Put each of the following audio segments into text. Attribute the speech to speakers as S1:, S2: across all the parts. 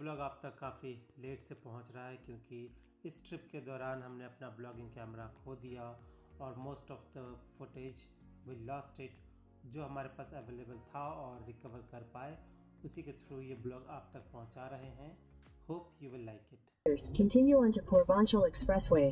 S1: Blog आप तक काफ़ी लेट से पहुंच रहा है क्योंकि इस ट्रिप के दौरान हमने अपना ब्लॉगिंग कैमरा खो दिया और most of the footage we lost it. जो हमारे पास अवेलेबल था और रिकवर कर पाए उसी के थ्रू ये ब्लॉग आप तक पहुंचा रहे हैं। Hope you will like it.
S2: Continue onto Purvanchal Expressway.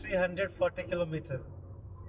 S1: 340 kilometer.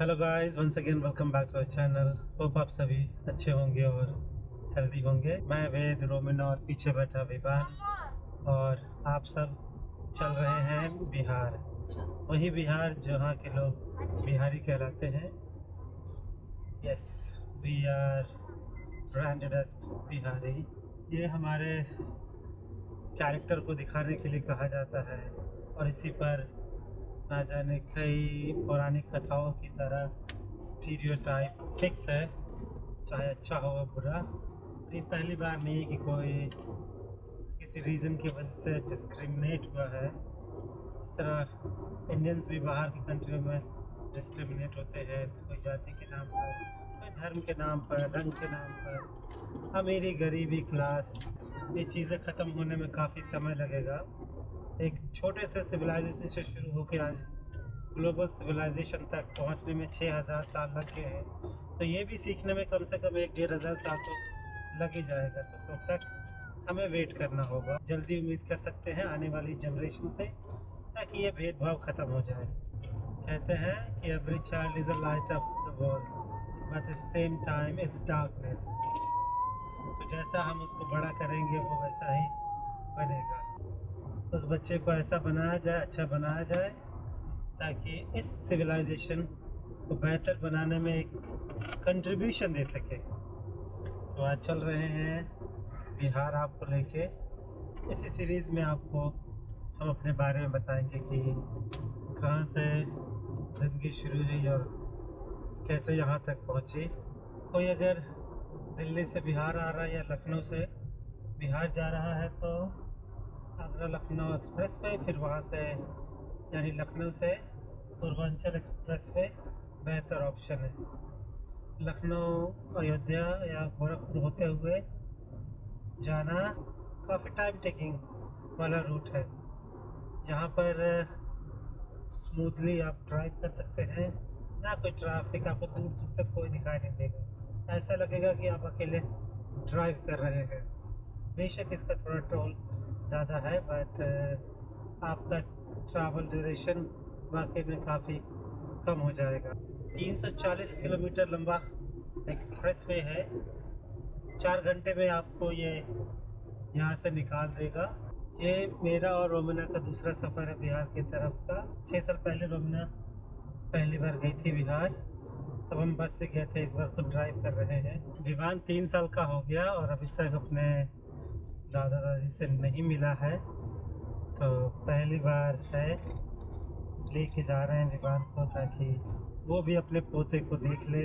S1: Hello guys, once again welcome back to our channel. Hope आप सभी अच्छे होंगे और हेल्दी होंगे। मैं वेद, रोमिन और पीछे बैठा विवान और आप सब चल रहे हैं बिहार। वही बिहार जहाँ के लोग बिहारी कहलाते हैं। Yes, we are branded as Bihari. ये हमारे कैरेक्टर को दिखाने के लिए कहा जाता है और इसी पर ना जाने कई पौराणिक कथाओं की तरह स्टीरियोटाइप फिक्स है, चाहे अच्छा हो या बुरा। ये पहली बार नहीं कि कोई किसी रीज़न की वजह से डिस्क्रिमिनेट हुआ है। इस तरह इंडियंस भी बाहर की कंट्रियों में डिस्क्रिमिनेट होते हैं, कोई जाति के नाम पर, कोई धर्म के नाम पर, रंग के नाम पर, अमीरी गरीबी क्लास। ये चीज़ें ख़त्म होने में काफ़ी समय लगेगा। एक छोटे से सिविलाइजेशन से शुरू होकर आज ग्लोबल सिविलाइजेशन तक पहुंचने में 6000 साल लग गए हैं। तो ये भी सीखने में कम से कम 1-1.5 साल तो लग ही जाएगा। तो तब तक हमें वेट करना होगा। जल्दी उम्मीद कर सकते हैं आने वाली जनरेशन से, ताकि ये भेदभाव ख़त्म हो जाए। कहते हैं कि every child is a light of the world but at the same time it's darkness. तो जैसा हम उसको बड़ा करेंगे वो वैसा ही बनेगा। उस बच्चे को ऐसा बनाया जाए, अच्छा बनाया जाए, ताकि इस सिविलाइजेशन को बेहतर बनाने में एक कंट्रीब्यूशन दे सके। तो आज चल रहे हैं बिहार आपको लेके। इसी सीरीज़ में आपको हम अपने बारे में बताएंगे कि कहाँ से ज़िंदगी शुरू हुई और कैसे यहाँ तक पहुँची। कोई अगर दिल्ली से बिहार आ रहा है या लखनऊ से बिहार जा रहा है तो आगरा लखनऊ एक्सप्रेस वे, फिर वहाँ से यानी लखनऊ से पूर्वांचल एक्सप्रेस वे बेहतर ऑप्शन है। लखनऊ अयोध्या या गोरखपुर होते हुए जाना काफ़ी टाइम टेकिंग वाला रूट है। यहाँ पर स्मूथली आप ड्राइव कर सकते हैं, ना कोई ट्रैफिक, आपको दूर दूर तक कोई दिखाई नहीं देगा। ऐसा लगेगा कि आप अकेले ड्राइव कर रहे हैं। बेशक इसका थोड़ा टोल ज़्यादा है बट आपका ट्रैवल ड्यूरेशन वाकई में काफ़ी कम हो जाएगा। 340 किलोमीटर लंबा एक्सप्रेस वे है। 4 घंटे में आपको ये यहाँ से निकाल देगा। ये मेरा और रोमिना का दूसरा सफ़र है बिहार की तरफ का। 6 साल पहले रोमिना पहली बार गई थी बिहार, तब हम बस से गए थे। इस बार खुद ड्राइव कर रहे हैं। विवान 3 साल का हो गया और अभी तक अपने दादा दादी से नहीं मिला है, तो पहली बार है लेके जा रहे हैं विवान को, ताकि वो भी अपने पोते को देख ले।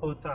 S1: पोता,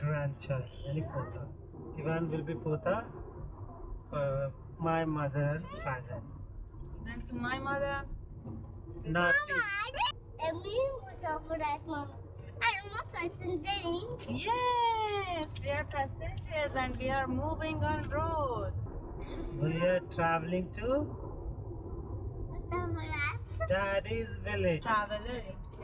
S1: grandchild यानी पोता। विवान will be पोता, my mother and father.
S3: Then to my mother.
S1: Naati.
S4: Emmy was over at mom. I'm a passenger.
S3: Yes, we are passengers and we are moving on road.
S1: We are traveling to Daddy's village.
S3: Traveler.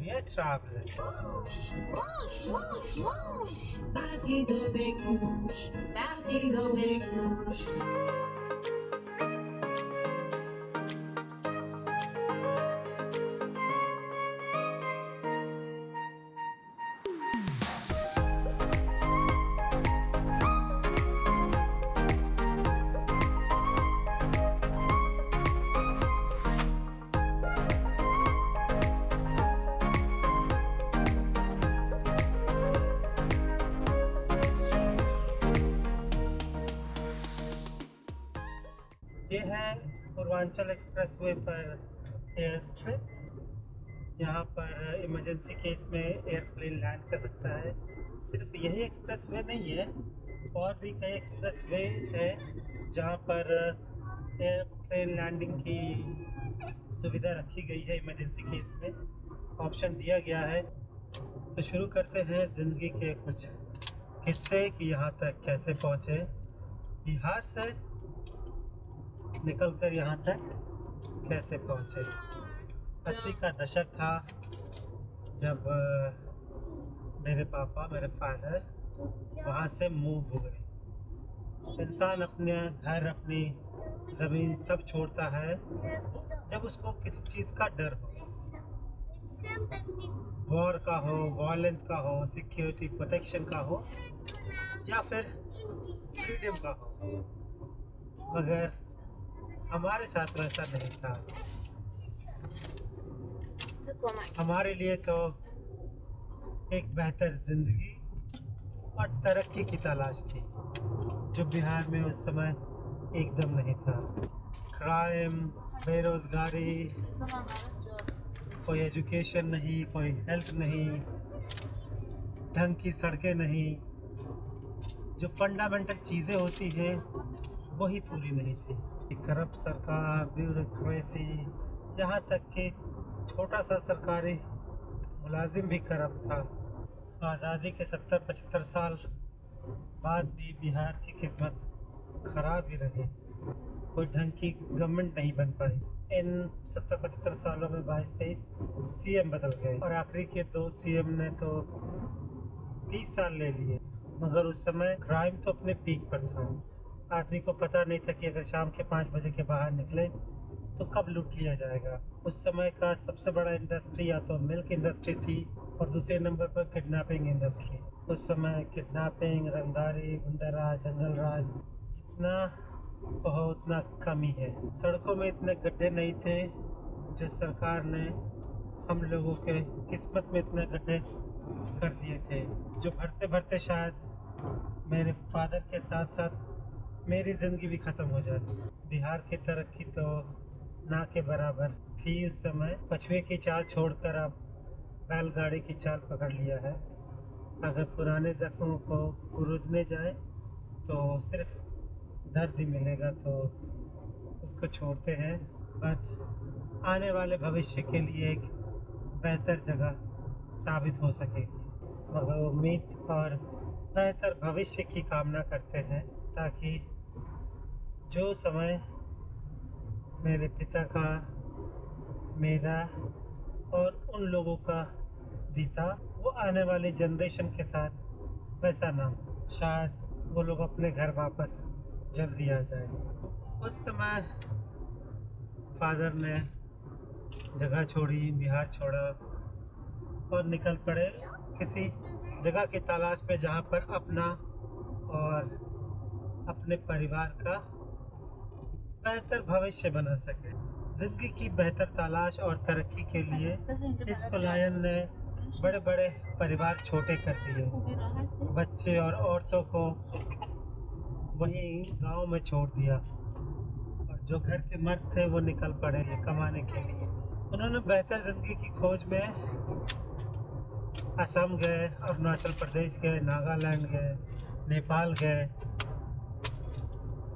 S1: We are traveling.
S5: Partido de Gush, partido de Gush.
S1: Purvanchal expressway पर air strip. यहाँ पर emergency case में airplane land कर सकता है। सिर्फ यही expressway नहीं है, और भी कई एक्सप्रेसवे है जहाँ पर एयरप्लेन लैंडिंग की सुविधा रखी गई है। इमरजेंसी केस में ऑप्शन दिया गया है। तो शुरू करते हैं ज़िंदगी के कुछ किस्से कि यहाँ तक कैसे पहुँचे। बिहार से निकलकर यहाँ तक कैसे पहुँचे। 80 का दशक था जब मेरे पापा, मेरे फादर वहाँ से मूव हो गए। इंसान अपने घर, अपनी ज़मीन तब छोड़ता है जब उसको किसी चीज़ का डर हो, वॉर का हो, वायलेंस का हो, सिक्योरिटी प्रोटेक्शन का हो, या फिर फ्रीडम का हो। मगर हमारे साथ वैसा नहीं था। हमारे लिए तो एक बेहतर ज़िंदगी और तरक्की की तलाश थी, जो बिहार में उस समय एकदम नहीं था। क्राइम, बेरोज़गारी, कोई एजुकेशन नहीं, कोई हेल्थ नहीं, ढंग की सड़कें नहीं, जो फंडामेंटल चीज़ें होती हैं वही पूरी नहीं थी। करप्ट सरकार, ब्यूरोक्रेसी, यहाँ तक कि छोटा सा सरकारी मुलाजिम भी करप्ट था। आज़ादी के 70-75 साल बाद भी बिहार की किस्मत खराब ही रही। कोई ढंग की गवर्नमेंट नहीं बन पाई। इन 70-75 सालों में 22-23 सीएम बदल गए, और आखिरी के 2 सीएम ने तो 30 साल ले लिए। मगर उस समय क्राइम तो अपने पीक पर था। आदमी को पता नहीं था कि अगर शाम के 5 बजे के बाहर निकले तो कब लूट लिया जाएगा। उस समय का सबसे बड़ा इंडस्ट्री या तो मिल्क इंडस्ट्री थी, और दूसरे नंबर पर किडनैपिंग इंडस्ट्री। उस समय किडनैपिंग, रंगदारी, गुंडाराज, जंगल राज जितना कहो उतना कम ही है। सड़कों में इतने गड्ढे नहीं थे जो सरकार ने हम लोगों के किस्मत में इतने गड्ढे कर दिए थे, जो भरते भरते शायद मेरे फादर के साथ साथ मेरी ज़िंदगी भी ख़त्म हो जाती। बिहार की तरक्की तो ना के बराबर थी उस समय। कछुए की चाल छोड़कर अब बैलगाड़ी की चाल पकड़ लिया है। अगर पुराने ज़ख्मों को कुरूदने जाए तो सिर्फ दर्द ही मिलेगा, तो उसको छोड़ते हैं। बट आने वाले भविष्य के लिए एक बेहतर जगह साबित हो सकेगी। मगर उम्मीद और बेहतर भविष्य की कामना करते हैं, ताकि जो समय मेरे पिता का, मेरा और उन लोगों का बीता, वो आने वाली जनरेशन के साथ वैसा ना हो। शायद वो लोग अपने घर वापस जल्दी आ जाए। उस समय फादर ने जगह छोड़ी, बिहार छोड़ा और निकल पड़े किसी जगह की तलाश पे जहाँ पर अपना और अपने परिवार का बेहतर भविष्य बना सके। जिंदगी की बेहतर तलाश और तरक्की के लिए इस पलायन ने बड़े बड़े परिवार छोटे कर दिए। बच्चे और औरतों को वहीं गांव में छोड़ दिया, और जो घर के मर्द थे वो निकल पड़े कमाने के लिए। उन्होंने बेहतर ज़िंदगी की खोज में असम गए, अरुणाचल प्रदेश गए, नागालैंड गए, नेपाल गए,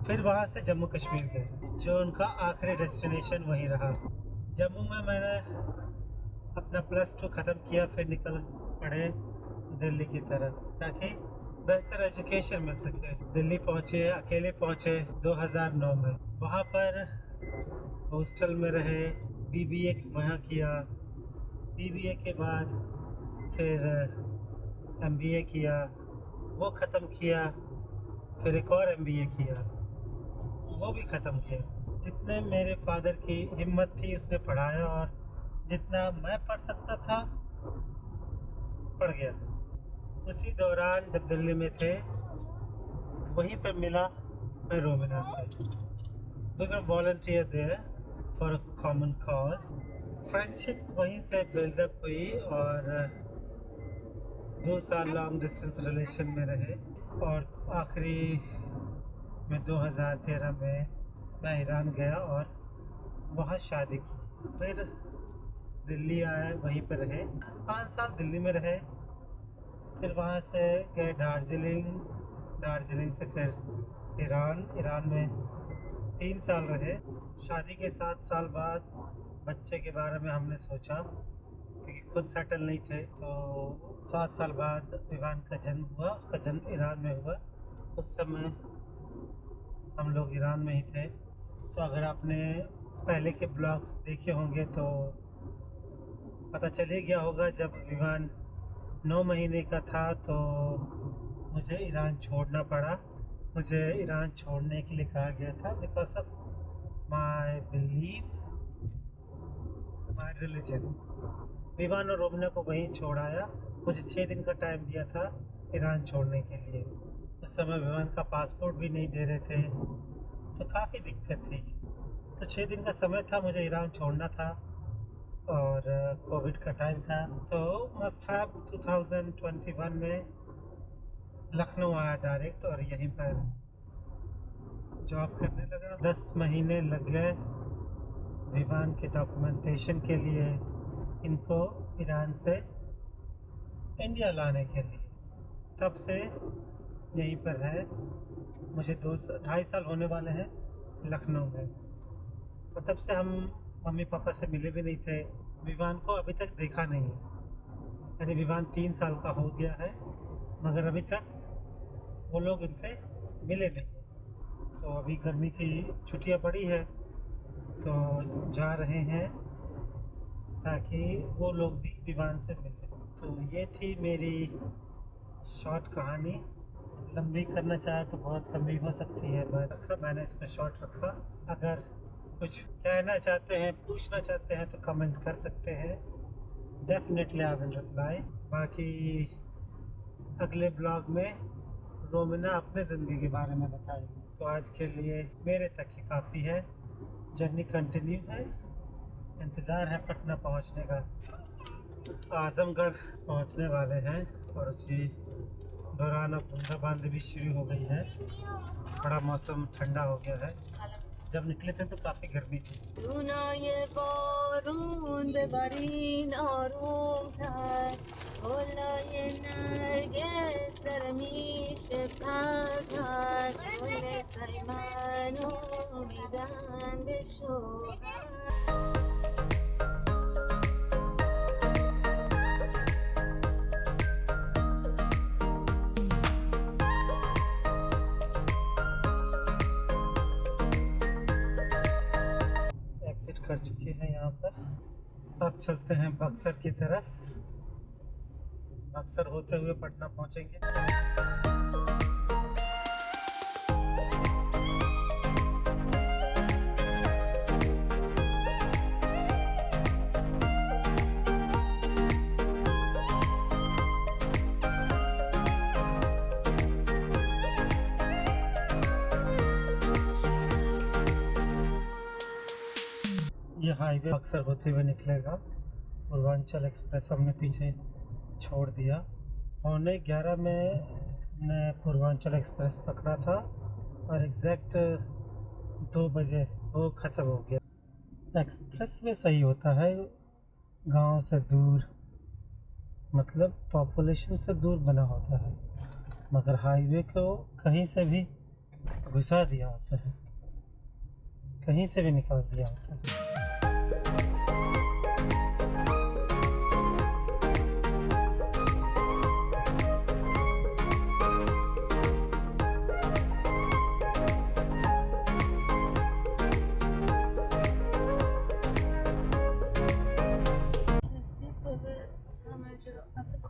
S1: फिर वहाँ से जम्मू कश्मीर गए, जो उनका आखिरी डेस्टिनेशन वहीं रहा। जम्मू में मैंने अपना +2 ख़त्म किया, फिर निकल पड़े दिल्ली की तरफ ताकि बेहतर एजुकेशन मिल सके। दिल्ली पहुँचे, अकेले पहुँचे 2009 में। वहाँ पर हॉस्टल में रहे, BBA वहाँ किया। BBA के बाद फिर MBA किया, वो ख़त्म किया। फिर एक और MBA किया, वो भी ख़त्म किया। जितने मेरे फादर की हिम्मत थी उसने पढ़ाया, और जितना मैं पढ़ सकता था पढ़ गया। उसी दौरान जब दिल्ली में थे, वहीं पर मिला मैं रोमिना से। We were volunteer there for a common cause. Friendship वहीं से बिल्डअप हुई, और 2 साल लॉन्ग डिस्टेंस रिलेशन में रहे, और आखिरी में 2013 में मैं ईरान गया और वहाँ शादी की। फिर दिल्ली आए, वहीं पर रहे 5 साल, दिल्ली में रहे। फिर वहाँ से गए दार्जिलिंग, दार्जिलिंग से फिर ईरान में 3 साल रहे। शादी के 7 साल बाद बच्चे के बारे में हमने सोचा, क्योंकि खुद सेटल नहीं थे। तो 7 साल बाद विवान का जन्म हुआ। उसका जन्म ईरान में हुआ। उस समय हम लोग ईरान में ही थे। तो अगर आपने पहले के ब्लॉग्स देखे होंगे तो पता चल ही गया होगा, जब विवान 9 महीने का था तो मुझे ईरान छोड़ना पड़ा। मुझे ईरान छोड़ने के लिए कहा गया था because of my belief, my religion. Vivaan और रोमना को वहीं छोड़ाया। मुझे 6 दिन का टाइम दिया था ईरान छोड़ने के लिए। उस समय विवान का पासपोर्ट भी नहीं दे रहे थे, तो काफ़ी दिक्कत थी। तो 6 दिन का समय था, मुझे ईरान छोड़ना था और कोविड का टाइम था। तो मैं फैब 2021 में लखनऊ आया डायरेक्ट और यहीं पर जॉब करने लगा। 10 महीने लग गए विवान के डॉक्यूमेंटेशन के लिए, इनको ईरान से इंडिया लाने के लिए। तब से यहीं पर है। मुझे 2-2.5 साल होने वाले हैं लखनऊ में। और तब से हम मम्मी पापा से मिले भी नहीं थे। विवान को अभी तक देखा नहीं है, यानी विवान 3 साल का हो गया है, मगर अभी तक वो लोग इनसे मिले नहीं हैं। तो अभी गर्मी की छुट्टियां पड़ी है तो जा रहे हैं ताकि वो लोग भी विवान से मिले। तो ये थी मेरी शॉर्ट कहानी। लंबी करना चाहे तो बहुत लंबी हो सकती है, बट मैंने इसको शॉर्ट रखा। अगर कुछ कहना चाहते हैं, पूछना चाहते हैं तो कमेंट कर सकते हैं। Definitely I will reply. बाकी अगले ब्लॉग में रोमिना अपने ज़िंदगी के बारे में बताएगी। तो आज के लिए मेरे तक ही काफ़ी है। जर्नी कंटिन्यू है, इंतज़ार है पटना पहुंचने का। आजमगढ़ पहुंचने वाले हैं और उसी दौरान अब बूंदाबांदी भी शुरू हो गई है। बड़ा मौसम ठंडा हो गया है। जब निकले थे तो काफ़ी गर्मी थी। एग्जिट कर चुके हैं यहाँ पर। अब चलते हैं बक्सर की तरफ। बक्सर होते हुए पटना पहुँचेंगे। ये हाईवे बक्सर होते हुए निकलेगा। पूर्वांचल एक्सप्रेस हमने पीछे छोड़ दिया। 11:15 में मैं पूर्वांचल एक्सप्रेस पकड़ा था और एग्जैक्ट 2 बजे वो ख़त्म हो गया। एक्सप्रेस वे सही होता है, गांव से दूर, मतलब पॉपुलेशन से दूर बना होता है, मगर हाईवे को कहीं से भी घुसा दिया होता है, कहीं से भी निकाल दिया होता है।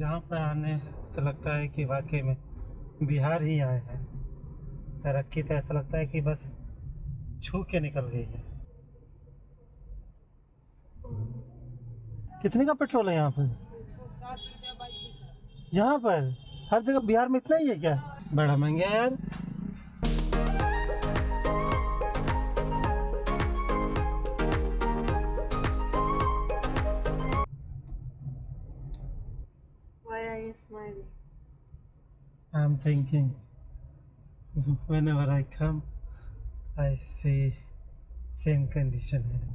S1: यहाँ पर आने से लगता है कि वाकई में बिहार ही आए हैं। तरक्की तो ऐसा लगता है कि बस छू के निकल गई है। कितने का पेट्रोल है यहाँ पर?
S3: 107 रुपया 22 पैसा।
S1: यहाँ पर हर जगह बिहार में इतना ही है क्या? बड़ा महंगा है यार।
S3: Why are you smiling?
S1: I'm thinking Whenever I come, I see same condition here.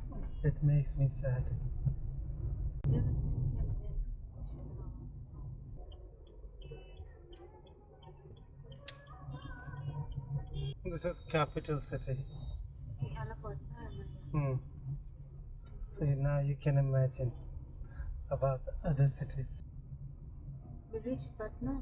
S1: It makes me sad. This is capital city. So now you can imagine about the other cities.
S3: We reached Patna.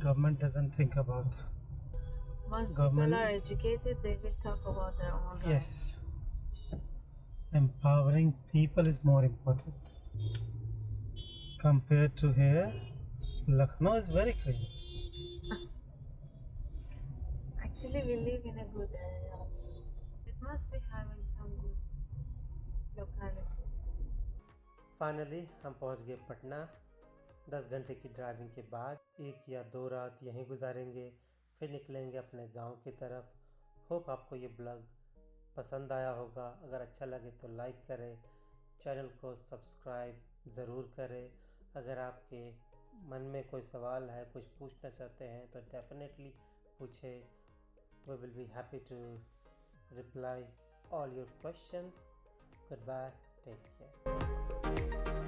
S1: Government doesn't think about.
S3: Once
S1: Government-
S3: people are educated, they will talk about their own lives.
S1: Yes. Empowering people is more important. Compared to here, Lucknow is very clean.
S3: Actually, we live in a good area. It must be having some good localities.
S1: Finally हम पहुंच गए पटना। 10 घंटे की driving के बाद 1 या 2 रात यहीं गुजारेंगे, फिर निकलेंगे अपने गांव की तरफ। होप आपको ये ब्लॉग पसंद आया होगा। अगर अच्छा लगे तो लाइक करें, चैनल को सब्सक्राइब ज़रूर करें। अगर आपके मन में कोई सवाल है, कुछ पूछना चाहते हैं तो डेफिनेटली पूछें। We will be happy to reply all your questions. Goodbye. Take care.